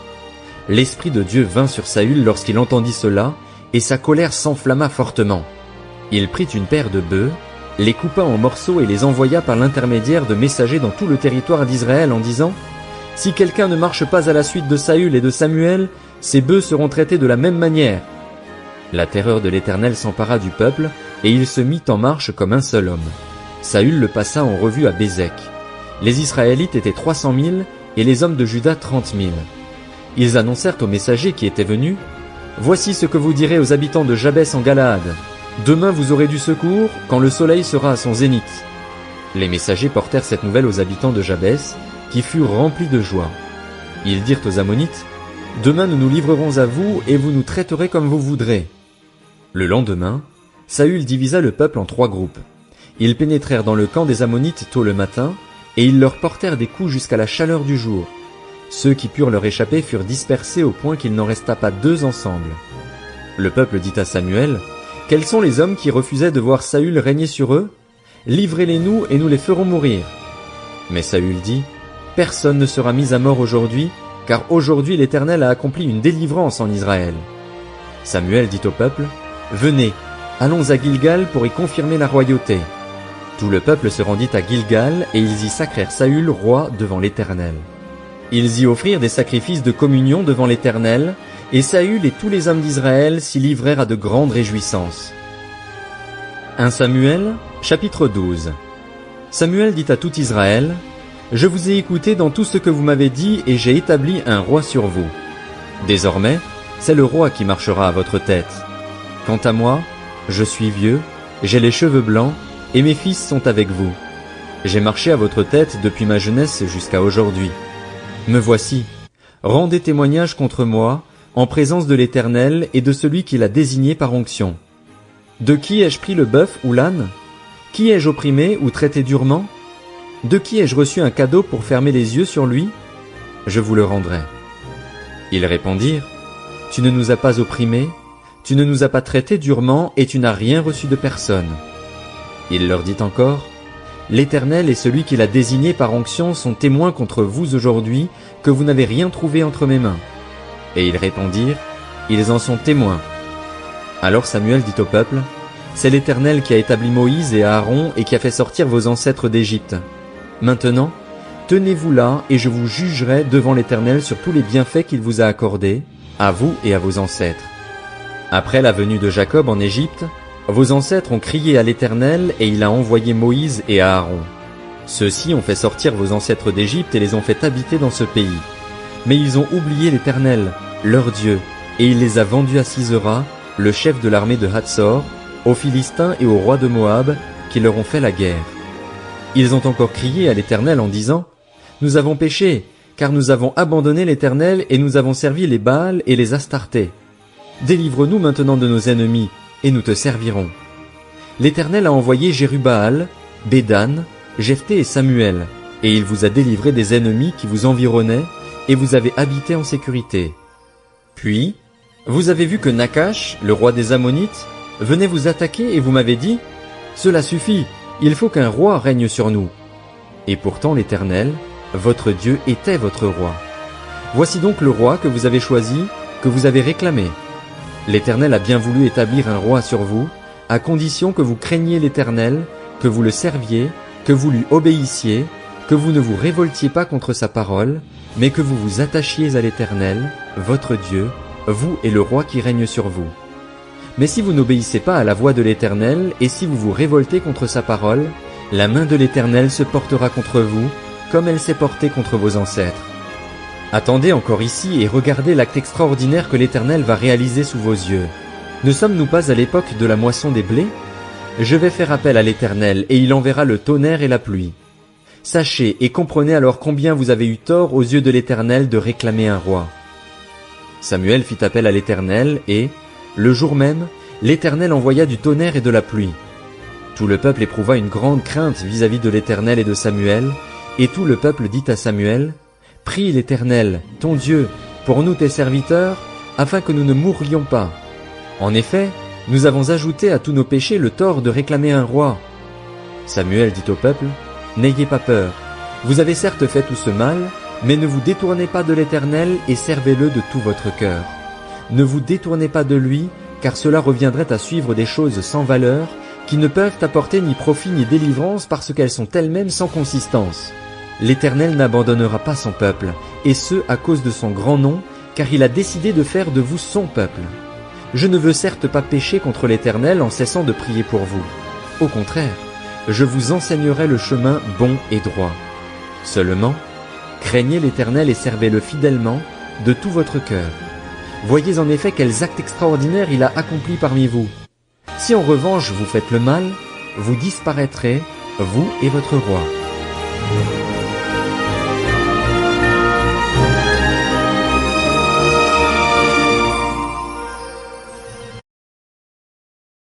L'Esprit de Dieu vint sur Saül lorsqu'il entendit cela, et sa colère s'enflamma fortement. Il prit une paire de bœufs, les coupa en morceaux et les envoya par l'intermédiaire de messagers dans tout le territoire d'Israël en disant, si quelqu'un ne marche pas à la suite de Saül et de Samuel, ces bœufs seront traités de la même manière. La terreur de l'Éternel s'empara du peuple, et il se mit en marche comme un seul homme. Saül le passa en revue à Bézek. Les Israélites étaient 300 000 et les hommes de Juda 30 000. Ils annoncèrent aux messagers qui étaient venus, « Voici ce que vous direz aux habitants de Jabès en Galaad. Demain vous aurez du secours quand le soleil sera à son zénith. » Les messagers portèrent cette nouvelle aux habitants de Jabès, qui furent remplis de joie. Ils dirent aux Ammonites, « Demain nous nous livrerons à vous et vous nous traiterez comme vous voudrez. » Le lendemain, Saül divisa le peuple en 3 groupes. Ils pénétrèrent dans le camp des Ammonites tôt le matin, et ils leur portèrent des coups jusqu'à la chaleur du jour. Ceux qui purent leur échapper furent dispersés au point qu'il n'en resta pas 2 ensemble. Le peuple dit à Samuel, « Quels sont les hommes qui refusaient de voir Saül régner sur eux? Livrez-les-nous et nous les ferons mourir. » Mais Saül dit, « Personne ne sera mis à mort aujourd'hui, car aujourd'hui l'Éternel a accompli une délivrance en Israël. » Samuel dit au peuple, « Venez, allons à Gilgal pour y confirmer la royauté. » Tout le peuple se rendit à Gilgal, et ils y sacrèrent Saül roi devant l'Éternel. Ils y offrirent des sacrifices de communion devant l'Éternel, et Saül et tous les hommes d'Israël s'y livrèrent à de grandes réjouissances. 1 Samuel, chapitre 12. Samuel dit à tout Israël, « Je vous ai écouté dans tout ce que vous m'avez dit, et j'ai établi un roi sur vous. Désormais, c'est le roi qui marchera à votre tête. Quant à moi, je suis vieux, j'ai les cheveux blancs, et mes fils sont avec vous. J'ai marché à votre tête depuis ma jeunesse jusqu'à aujourd'hui. Me voici. Rendez témoignage contre moi, en présence de l'Éternel et de celui qui l'a désigné par onction. De qui ai-je pris le bœuf ou l'âne? Qui ai-je opprimé ou traité durement? De qui ai-je reçu un cadeau pour fermer les yeux sur lui? Je vous le rendrai. » Ils répondirent, « Tu ne nous as pas opprimés, tu ne nous as pas traités durement, et tu n'as rien reçu de personne. » Il leur dit encore, « L'Éternel et celui qui l'a désigné par onction sont témoins contre vous aujourd'hui que vous n'avez rien trouvé entre mes mains. » Et ils répondirent, « Ils en sont témoins. » Alors Samuel dit au peuple, « C'est l'Éternel qui a établi Moïse et Aaron et qui a fait sortir vos ancêtres d'Égypte. Maintenant, tenez-vous là et je vous jugerai devant l'Éternel sur tous les bienfaits qu'il vous a accordés, à vous et à vos ancêtres. Après la venue de Jacob en Égypte, vos ancêtres ont crié à l'Éternel et il a envoyé Moïse et Aaron. Ceux-ci ont fait sortir vos ancêtres d'Égypte et les ont fait habiter dans ce pays. Mais ils ont oublié l'Éternel, leur Dieu, et il les a vendus à Sisera, le chef de l'armée de Hatzor, aux Philistins et aux rois de Moab, qui leur ont fait la guerre. Ils ont encore crié à l'Éternel en disant, « Nous avons péché, car nous avons abandonné l'Éternel et nous avons servi les Baals et les Astartés. Délivre-nous maintenant de nos ennemis, et nous te servirons. » L'Éternel a envoyé Jérubbaal, Bédan, Jephthé et Samuel, et il vous a délivré des ennemis qui vous environnaient, et vous avez habité en sécurité. Puis, vous avez vu que Nakash, le roi des Ammonites, venait vous attaquer et vous m'avez dit, « Cela suffit, il faut qu'un roi règne sur nous. » Et pourtant l'Éternel, votre Dieu, était votre roi. Voici donc le roi que vous avez choisi, que vous avez réclamé. L'Éternel a bien voulu établir un roi sur vous, à condition que vous craigniez l'Éternel, que vous le serviez, que vous lui obéissiez, que vous ne vous révoltiez pas contre sa parole, mais que vous vous attachiez à l'Éternel, votre Dieu, vous et le roi qui règne sur vous. Mais si vous n'obéissez pas à la voix de l'Éternel, et si vous vous révoltez contre sa parole, la main de l'Éternel se portera contre vous, comme elle s'est portée contre vos ancêtres. Attendez encore ici et regardez l'acte extraordinaire que l'Éternel va réaliser sous vos yeux. Ne sommes-nous pas à l'époque de la moisson des blés? Je vais faire appel à l'Éternel, et il enverra le tonnerre et la pluie. Sachez et comprenez alors combien vous avez eu tort aux yeux de l'Éternel de réclamer un roi. » Samuel fit appel à l'Éternel, et, le jour même, l'Éternel envoya du tonnerre et de la pluie. Tout le peuple éprouva une grande crainte vis-à-vis de l'Éternel et de Samuel, et tout le peuple dit à Samuel, « Prie l'Éternel, ton Dieu, pour nous tes serviteurs, afin que nous ne mourions pas. En effet, nous avons ajouté à tous nos péchés le tort de réclamer un roi. » Samuel dit au peuple, « N'ayez pas peur, vous avez certes fait tout ce mal, mais ne vous détournez pas de l'Éternel et servez-le de tout votre cœur. Ne vous détournez pas de lui, car cela reviendrait à suivre des choses sans valeur, qui ne peuvent apporter ni profit ni délivrance parce qu'elles sont elles-mêmes sans consistance. L'Éternel n'abandonnera pas son peuple, et ce à cause de son grand nom, car il a décidé de faire de vous son peuple. Je ne veux certes pas pécher contre l'Éternel en cessant de prier pour vous. Au contraire, je vous enseignerai le chemin bon et droit. Seulement, craignez l'Éternel et servez-le fidèlement, de tout votre cœur. Voyez en effet quels actes extraordinaires il a accomplis parmi vous. Si en revanche vous faites le mal, vous disparaîtrez, vous et votre roi.